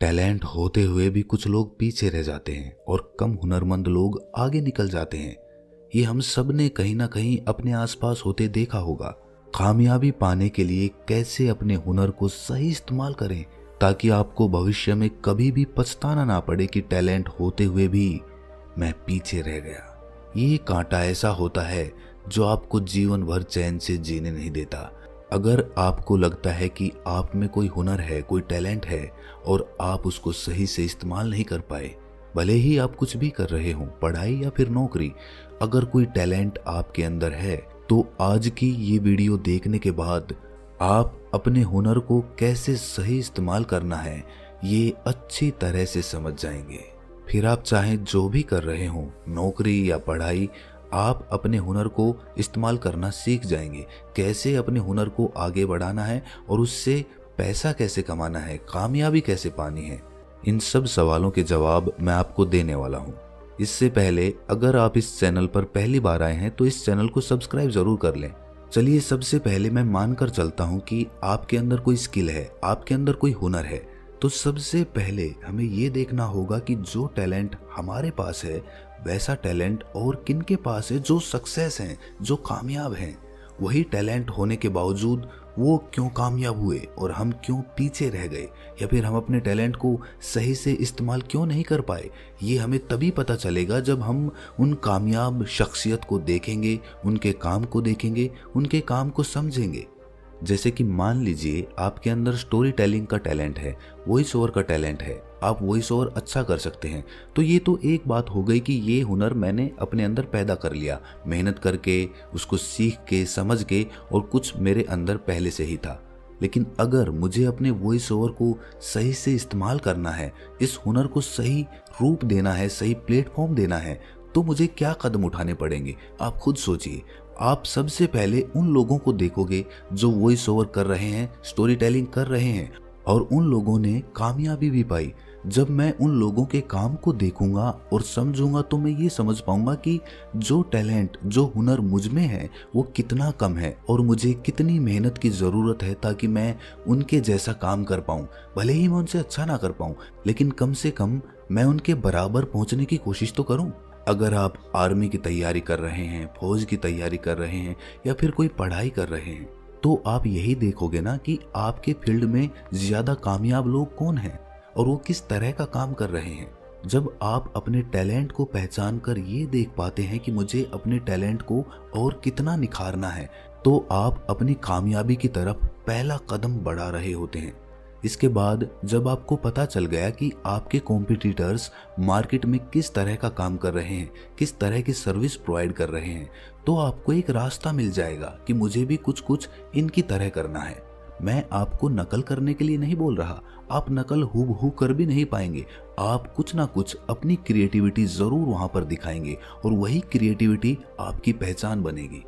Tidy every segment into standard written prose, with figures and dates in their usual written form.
Talent होते हुए भी कुछ लोग पीछे रह जाते हैं और कम हुनरमंद लोग आगे निकल जाते हैं। ये हम सब ने कहीं ना कहीं अपने आसपास होते देखा होगा। कामयाबी पाने के लिए कैसे अपने हुनर को सही इस्तेमाल करें ताकि आपको भविष्य में कभी भी पछताना ना पड़े कि टैलेंट होते हुए भी मैं पीछे रह गया। ये कांटा ऐसा होता है जो आपको जीवन भर चैन से जीने नहीं देता। अगर आपको लगता है कि आप में कोई हुनर है, कोई टैलेंट है और आप उसको सही से इस्तेमाल नहीं कर पाए, भले ही आप कुछ भी कर रहे हो, पढ़ाई या फिर नौकरी, अगर कोई टैलेंट आपके अंदर है तो आज की ये वीडियो देखने के बाद आप अपने हुनर को कैसे सही इस्तेमाल करना है ये अच्छी तरह से समझ जाएंगे। फिर आप चाहे जो भी कर रहे हो, नौकरी या पढ़ाई, आप अपने हुनर को इस्तेमाल करना सीख जाएंगे। कैसे अपने हुनर को आगे बढ़ाना है और उससे पैसा कैसे कमाना है, कामयाबी कैसे पानी है, इन सब सवालों के जवाब मैं आपको देने वाला हूँ। इससे पहले अगर आप इस चैनल पर पहली बार आए हैं तो इस चैनल को सब्सक्राइब जरूर कर लें। चलिए, सबसे पहले मैं मानकर चलता हूँ कि आपके अंदर कोई स्किल है, आपके अंदर कोई हुनर है, तो सबसे पहले हमें ये देखना होगा कि जो टैलेंट हमारे पास है वैसा टैलेंट और किन के पास है जो सक्सेस हैं, जो कामयाब हैं। वही टैलेंट होने के बावजूद वो क्यों कामयाब हुए और हम क्यों पीछे रह गए, या फिर हम अपने टैलेंट को सही से इस्तेमाल क्यों नहीं कर पाए। ये हमें तभी पता चलेगा जब हम उन कामयाब शख्सियत को देखेंगे, उनके काम को देखेंगे, उनके काम को समझेंगे। जैसे कि मान लीजिए आपके अंदर स्टोरी टेलिंग का टैलेंट है, वॉइस ओवर का टैलेंट है, आप वॉइस ओवर अच्छा कर सकते हैं, तो ये तो एक बात हो गई कि ये हुनर मैंने अपने अंदर पैदा कर लिया, मेहनत करके, उसको सीख के, समझ के, और कुछ मेरे अंदर पहले से ही था। लेकिन अगर मुझे अपने वॉइस ओवर को सही से इस्तेमाल करना है, इस हुनर को सही रूप देना है, सही प्लेटफॉर्म देना है, तो मुझे क्या कदम उठाने पड़ेंगे आप खुद सोचिए। आप सबसे पहले उन लोगों को देखोगे जो वॉइस ओवर कर रहे हैं, स्टोरी टेलिंग कर रहे हैं और उन लोगों ने कामयाबी भी पाई। जब मैं उन लोगों के काम को देखूंगा और समझूंगा तो मैं ये समझ पाऊंगा कि जो टैलेंट, जो हुनर मुझ में है वो कितना कम है और मुझे कितनी मेहनत की ज़रूरत है ताकि मैं उनके जैसा काम कर पाऊं। भले ही मैं उनसे अच्छा ना कर पाऊं, लेकिन कम से कम मैं उनके बराबर पहुंचने की कोशिश तो करूं। अगर आप आर्मी की तैयारी कर रहे हैं, फौज की तैयारी कर रहे हैं या फिर कोई पढ़ाई कर रहे हैं, तो आप यही देखोगे ना कि आपके फील्ड में ज़्यादा कामयाब लोग कौन हैं और वो किस तरह का काम कर रहे हैं। जब आप अपने टैलेंट को पहचान कर ये देख पाते हैं कि मुझे अपने टैलेंट को और कितना निखारना है, तो आप अपनी कामयाबी की तरफ पहला कदम बढ़ा रहे होते हैं। इसके बाद जब आपको पता चल गया कि आपके कॉम्पिटिटर्स मार्केट में किस तरह का काम कर रहे हैं, किस तरह की सर्विस प्रोवाइड कर रहे हैं, तो आपको एक रास्ता मिल जाएगा कि मुझे भी कुछ कुछ इनकी तरह करना है। मैं आपको नकल करने के लिए नहीं बोल रहा, आप नकल हूबहू कर भी नहीं पाएंगे। आप कुछ ना कुछ अपनी क्रिएटिविटी जरूर वहां पर दिखाएंगे और वही क्रिएटिविटी आपकी पहचान बनेगी।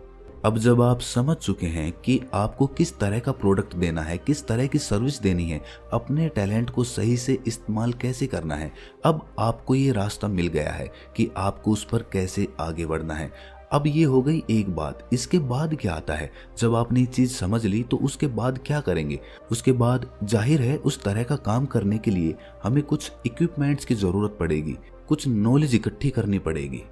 अब जब आप समझ चुके हैं कि आपको किस तरह का प्रोडक्ट देना है, किस तरह की सर्विस देनी है, अपने टैलेंट को सही से इस्तेमाल कैसे करना है, अब आपको ये रास्ता मिल गया है कि आपको उस पर कैसे आगे बढ़ना है। अब ये हो गई एक बात। इसके बाद क्या आता है? जब आपने ये चीज़ समझ ली तो उसके बाद क्या करेंगे? उसके बाद जाहिर है उस तरह का काम करने के लिए हमें कुछ इक्विपमेंट्स की ज़रूरत पड़ेगी, कुछ नॉलेज इकट्ठी करनी पड़ेगी।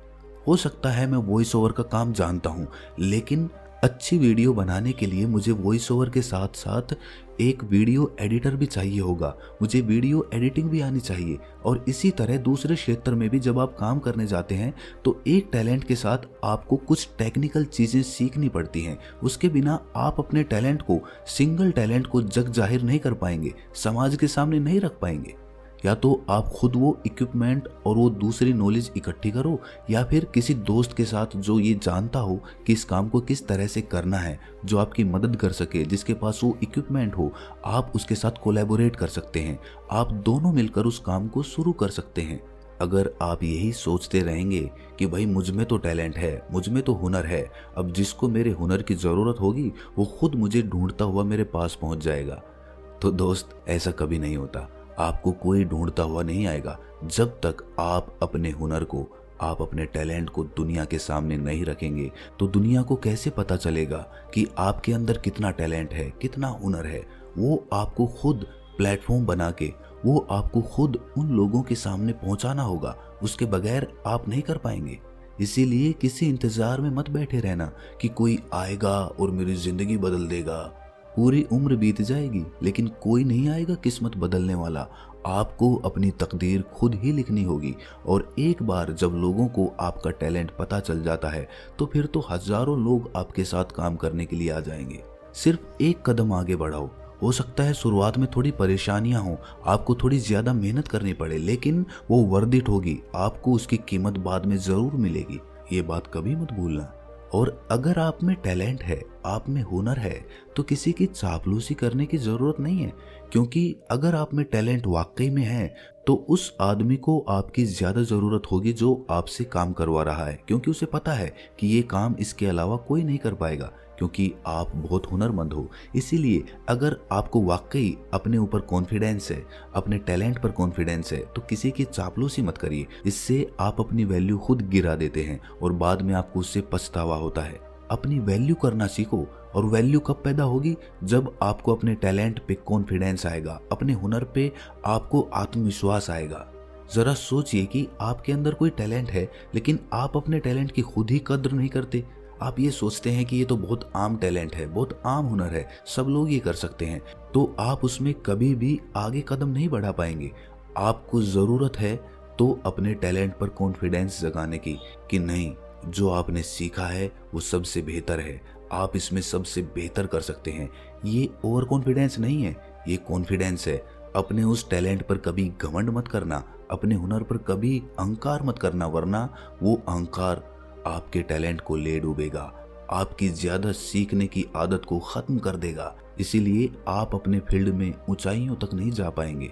हो सकता है मैं वॉइस ओवर का काम जानता हूँ, लेकिन अच्छी वीडियो बनाने के लिए मुझे वॉइस ओवर के साथ साथ एक वीडियो एडिटर भी चाहिए होगा, मुझे वीडियो एडिटिंग भी आनी चाहिए। और इसी तरह दूसरे क्षेत्र में भी जब आप काम करने जाते हैं तो एक टैलेंट के साथ आपको कुछ टेक्निकल चीज़ें सीखनी पड़ती हैं। उसके बिना आप अपने टैलेंट को, सिंगल टैलेंट को जग जाहिर नहीं कर पाएंगे, समाज के सामने नहीं रख पाएंगे। या तो आप खुद वो इक्विपमेंट और वो दूसरी नॉलेज इकट्ठी करो, या फिर किसी दोस्त के साथ जो ये जानता हो कि इस काम को किस तरह से करना है, जो आपकी मदद कर सके, जिसके पास वो इक्विपमेंट हो, आप उसके साथ कोलैबोरेट कर सकते हैं। आप दोनों मिलकर उस काम को शुरू कर सकते हैं। अगर आप यही सोचते रहेंगे कि भाई मुझ में तो टैलेंट है, मुझ में तो हुनर है, अब जिसको मेरे हुनर की ज़रूरत होगी वो खुद मुझे ढूंढता हुआ मेरे पास पहुंच जाएगा, तो दोस्त ऐसा कभी नहीं होता। आपको कोई ढूंढता हुआ नहीं आएगा। जब तक आप अपने हुनर को, आप अपने टैलेंट को दुनिया के सामने नहीं रखेंगे तो दुनिया को कैसे पता चलेगा कि आपके अंदर कितना टैलेंट है, कितना हुनर है। वो आपको खुद प्लेटफॉर्म बना के वो आपको खुद उन लोगों के सामने पहुंचाना होगा, उसके बगैर आप नहीं कर पाएंगे। इसीलिए किसी इंतजार में मत बैठे रहना कि कोई आएगा और मेरी जिंदगी बदल देगा। पूरी उम्र बीत जाएगी लेकिन कोई नहीं आएगा किस्मत बदलने वाला। आपको अपनी तकदीर खुद ही लिखनी होगी। और एक बार जब लोगों को आपका टैलेंट पता चल जाता है तो फिर तो हजारों लोग आपके साथ काम करने के लिए आ जाएंगे। सिर्फ एक कदम आगे बढ़ाओ। हो सकता है शुरुआत में थोड़ी परेशानियां हो, आपको थोड़ी ज्यादा मेहनत करनी पड़े, लेकिन वो वर्थ इट होगी। आपको उसकी कीमत बाद में जरूर मिलेगी, ये बात कभी मत भूलना। और अगर आप में टैलेंट है, आप में हुनर है, तो किसी की चापलूसी करने की जरूरत नहीं है। क्योंकि अगर आप में टैलेंट वाकई में है तो उस आदमी को आपकी ज्यादा जरूरत होगी जो आपसे काम करवा रहा है, क्योंकि उसे पता है कि ये काम इसके अलावा कोई नहीं कर पाएगा, क्योंकि आप बहुत हुनरमंद हो। इसीलिए अगर आपको वाकई अपने ऊपर कॉन्फिडेंस है, अपने टैलेंट पर कॉन्फिडेंस है, तो किसी की चापलूसी मत करिए। इससे आप अपनी वैल्यू खुद गिरा देते हैं और बाद में आपको उससे पछतावा होता है। अपनी वैल्यू करना सीखो। और वैल्यू कब पैदा होगी? जब आपको अपने टैलेंट पे कॉन्फिडेंस आएगा, अपने हुनर पे आपको आत्मविश्वास आएगा। जरा सोचिए कि आपके अंदर कोई टैलेंट है लेकिन आप अपने टैलेंट की खुद ही कद्र नहीं करते। आप ये सोचते हैं कि ये तो बहुत आम टैलेंट है, बहुत आम हुनर है, सब लोग ये कर सकते हैं, तो आप उसमें कभी भी आगे कदम नहीं बढ़ा पाएंगे। आपको जरूरत है तो अपने टैलेंट पर कॉन्फिडेंस जगाने की, कि नहीं, जो आपने सीखा है वो सबसे बेहतर है, आप इसमें सबसे बेहतर कर सकते हैं। ये ओवर कॉन्फिडेंस नहीं है, ये कॉन्फिडेंस है। अपने उस टैलेंट पर कभी घमंड मत करना, अपने हुनर पर कभी अहंकार मत करना, वरना वो अहंकार आपके टैलेंट को ले डूबेगा, आपकी ज्यादा सीखने की आदत को खत्म कर देगा। इसीलिए आप अपने फील्ड में ऊंचाइयों तक नहीं जा पाएंगे।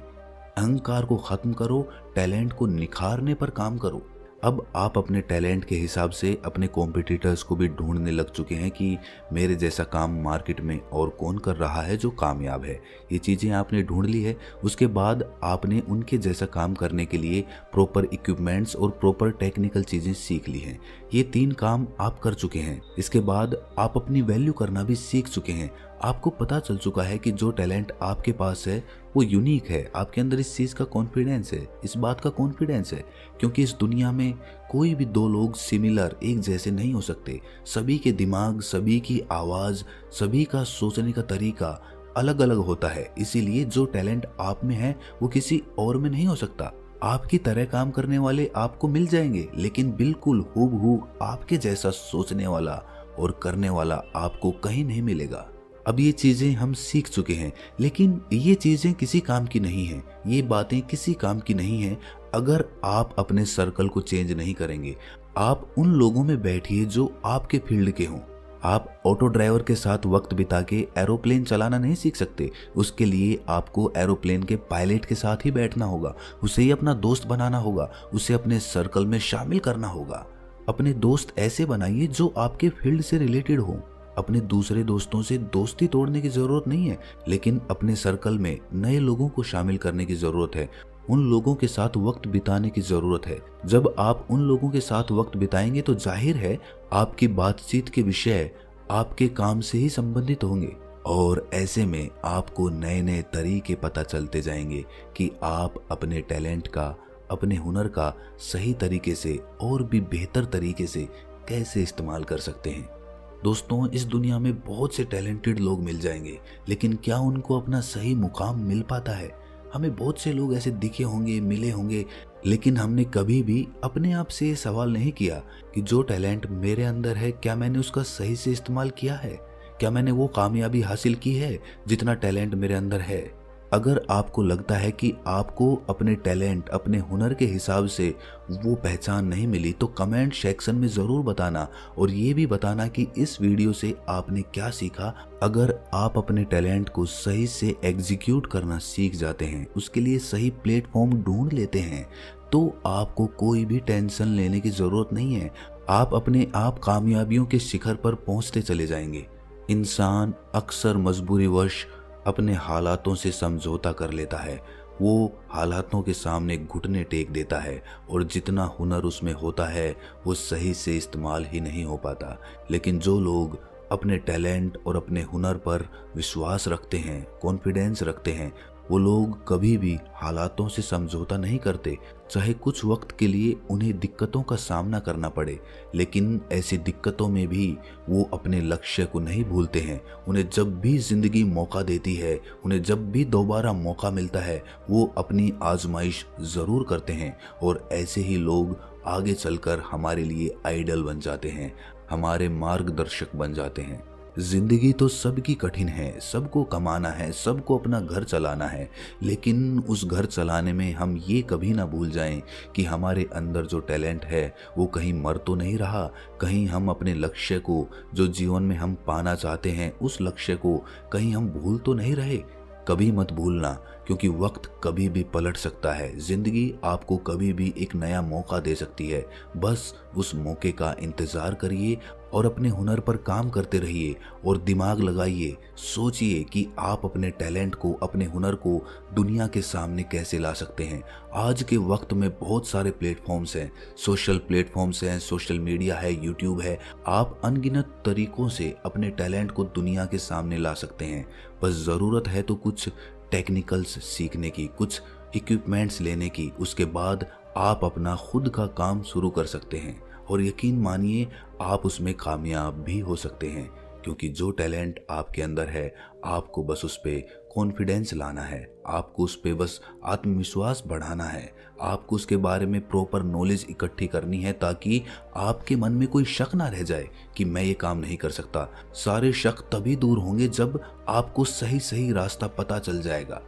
अहंकार को खत्म करो, टैलेंट को निखारने पर काम करो। अब आप अपने टैलेंट के हिसाब से अपने कॉम्पिटिटर्स को भी ढूंढने लग चुके हैं कि मेरे जैसा काम मार्केट में और कौन कर रहा है जो कामयाब है। ये चीज़ें आपने ढूंढ ली है, उसके बाद आपने उनके जैसा काम करने के लिए प्रॉपर इक्विपमेंट्स और प्रॉपर टेक्निकल चीज़ें सीख ली हैं। ये 3 काम आप कर चुके हैं। इसके बाद आप अपनी वैल्यू करना भी सीख चुके हैं। आपको पता चल चुका है कि जो टैलेंट आपके पास है वो यूनिक है। आपके अंदर इस चीज़ का कॉन्फिडेंस है, इस बात का कॉन्फिडेंस है, क्योंकि इस दुनिया में कोई भी 2 लोग सिमिलर, एक जैसे नहीं हो सकते। सभी के दिमाग, सभी की आवाज़, सभी का सोचने का तरीका अलग अलग होता है। इसीलिए जो टैलेंट आप में है वो किसी और में नहीं हो सकता। आपकी तरह काम करने वाले आपको मिल जाएंगे, लेकिन बिल्कुल हूबहू आपके जैसा सोचने वाला और करने वाला आपको कहीं नहीं मिलेगा। अब ये चीज़ें हम सीख चुके हैं, लेकिन ये चीज़ें किसी काम की नहीं हैं, ये बातें किसी काम की नहीं हैं अगर आप अपने सर्कल को चेंज नहीं करेंगे। आप उन लोगों में बैठिए जो आपके फील्ड के हों। आप ऑटो ड्राइवर के साथ वक्त बिता के एरोप्लेन चलाना नहीं सीख सकते। उसके लिए आपको एरोप्लेन के पायलट के साथ ही बैठना होगा, उसे ही अपना दोस्त बनाना होगा, उसे अपने सर्कल में शामिल करना होगा। अपने दोस्त ऐसे बनाइए जो आपके फील्ड से रिलेटेड हो। अपने दूसरे दोस्तों से दोस्ती तोड़ने की जरूरत नहीं है, लेकिन अपने सर्कल में नए लोगों को शामिल करने की जरूरत है। उन लोगों के साथ वक्त बिताने की जरूरत है। जब आप उन लोगों के साथ वक्त बिताएंगे तो जाहिर है आपकी बातचीत के विषय आपके काम से ही संबंधित होंगे, और ऐसे में आपको नए नए तरीके पता चलते जाएंगे कि आप अपने टैलेंट का, अपने हुनर का सही तरीके से और भी बेहतर तरीके से कैसे इस्तेमाल कर सकते हैं। दोस्तों, इस दुनिया में बहुत से टैलेंटेड लोग मिल जाएंगे, लेकिन क्या उनको अपना सही मुकाम मिल पाता है? हमें बहुत से लोग ऐसे दिखे होंगे, मिले होंगे, लेकिन हमने कभी भी अपने आप से ये सवाल नहीं किया कि जो टैलेंट मेरे अंदर है, क्या मैंने उसका सही से इस्तेमाल किया है? क्या मैंने वो कामयाबी हासिल की है जितना टैलेंट मेरे अंदर है? अगर आपको लगता है कि आपको अपने टैलेंट, अपने हुनर के हिसाब से वो पहचान नहीं मिली, तो कमेंट सेक्शन में ज़रूर बताना, और ये भी बताना कि इस वीडियो से आपने क्या सीखा। अगर आप अपने टैलेंट को सही से एग्जीक्यूट करना सीख जाते हैं, उसके लिए सही प्लेटफॉर्म ढूंढ लेते हैं, तो आपको कोई भी टेंशन लेने की ज़रूरत नहीं है। आप अपने आप कामयाबियों के शिखर पर पहुंचते चले जाएंगे। इंसान अक्सर मजबूरीवश अपने हालातों से समझौता कर लेता है। वो हालातों के सामने घुटने टेक देता है, और जितना हुनर उसमें होता है वो सही से इस्तेमाल ही नहीं हो पाता। लेकिन जो लोग अपने टैलेंट और अपने हुनर पर विश्वास रखते हैं, कॉन्फिडेंस रखते हैं, वो लोग कभी भी हालातों से समझौता नहीं करते, चाहे कुछ वक्त के लिए उन्हें दिक्कतों का सामना करना पड़े, लेकिन ऐसी दिक्कतों में भी वो अपने लक्ष्य को नहीं भूलते हैं। उन्हें जब भी जिंदगी मौका देती है, उन्हें जब भी दोबारा मौका मिलता है, वो अपनी आजमाइश ज़रूर करते हैं। और ऐसे ही लोग आगे चलकर हमारे लिए आइडल बन जाते हैं, हमारे मार्गदर्शक बन जाते हैं। जिंदगी तो सबकी कठिन है, सबको कमाना है, सबको अपना घर चलाना है, लेकिन उस घर चलाने में हम ये कभी ना भूल जाएं कि हमारे अंदर जो टैलेंट है वो कहीं मर तो नहीं रहा, कहीं हम अपने लक्ष्य को, जो जीवन में हम पाना चाहते हैं, उस लक्ष्य को कहीं हम भूल तो नहीं रहे। कभी मत भूलना, क्योंकि वक्त कभी भी पलट सकता है। जिंदगी आपको कभी भी एक नया मौका दे सकती है। बस उस मौके का इंतजार करिए और अपने हुनर पर काम करते रहिए और दिमाग लगाइए, सोचिए कि आप अपने टैलेंट को, अपने हुनर को दुनिया के सामने कैसे ला सकते हैं। आज के वक्त में बहुत सारे प्लेटफॉर्म्स हैं, सोशल प्लेटफॉर्म्स हैं, सोशल मीडिया है, यूट्यूब है। आप अनगिनत तरीकों से अपने टैलेंट को दुनिया के सामने ला सकते हैं। बस ज़रूरत है तो कुछ टेक्निकल्स सीखने की, कुछ इक्विपमेंट्स लेने की, उसके बाद आप अपना खुद का काम शुरू कर सकते हैं। और यकीन मानिए आप उसमें कामयाब भी हो सकते हैं, क्योंकि जो टैलेंट आपके अंदर है, आपको बस उस पर कॉन्फिडेंस लाना है, आपको उस पर बस आत्मविश्वास बढ़ाना है, आपको उसके बारे में प्रॉपर नॉलेज इकट्ठी करनी है, ताकि आपके मन में कोई शक ना रह जाए कि मैं ये काम नहीं कर सकता। सारे शक तभी दूर होंगे जब आपको सही सही रास्ता पता चल जाएगा।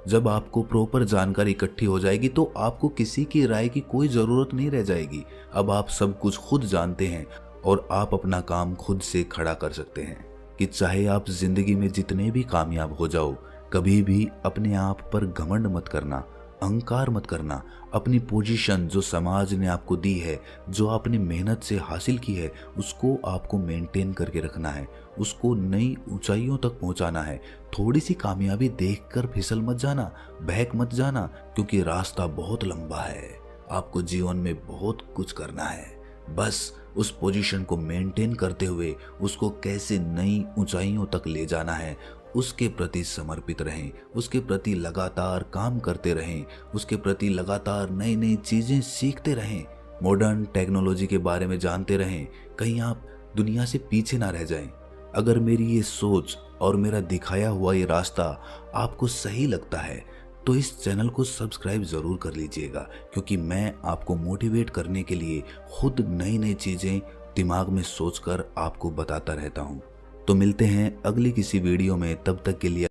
जब आपको प्रॉपर जानकारी इकट्ठी हो जाएगी तो आपको किसी की राय की कोई ज़रूरत नहीं रह जाएगी। अब आप सब कुछ खुद जानते हैं और आप अपना काम खुद से खड़ा कर सकते हैं। कि चाहे आप जिंदगी में जितने भी कामयाब हो जाओ, कभी भी अपने आप पर घमंड मत करना, अहंकार मत करना। अपनी पोजीशन जो समाज ने आपको दी है, जो आपने मेहनत से हासिल की है, उसको आपको मेंटेन करके रखना है, उसको नई ऊंचाइयों तक पहुंचाना है। थोड़ी सी कामयाबी देखकर फिसल मत जाना, बहक मत जाना, क्योंकि रास्ता बहुत लंबा है। आपको जीवन में बहुत कुछ करना है। बस उस पोजीशन को मेंटेन करते हुए उसको कैसे नई ऊंचाइयों तक ले जाना है, उसके प्रति समर्पित रहें, उसके प्रति लगातार काम करते रहें, उसके प्रति लगातार नई नई चीज़ें सीखते रहें, मॉडर्न टेक्नोलॉजी के बारे में जानते रहें, कहीं आप दुनिया से पीछे ना रह जाएं। अगर मेरी ये सोच और मेरा दिखाया हुआ ये रास्ता आपको सही लगता है तो इस चैनल को सब्सक्राइब ज़रूर कर लीजिएगा, क्योंकि मैं आपको मोटिवेट करने के लिए खुद नई नई चीज़ें दिमाग में सोचकर आपको बताता रहता हूँ। तो मिलते हैं अगली किसी वीडियो में, तब तक के लिए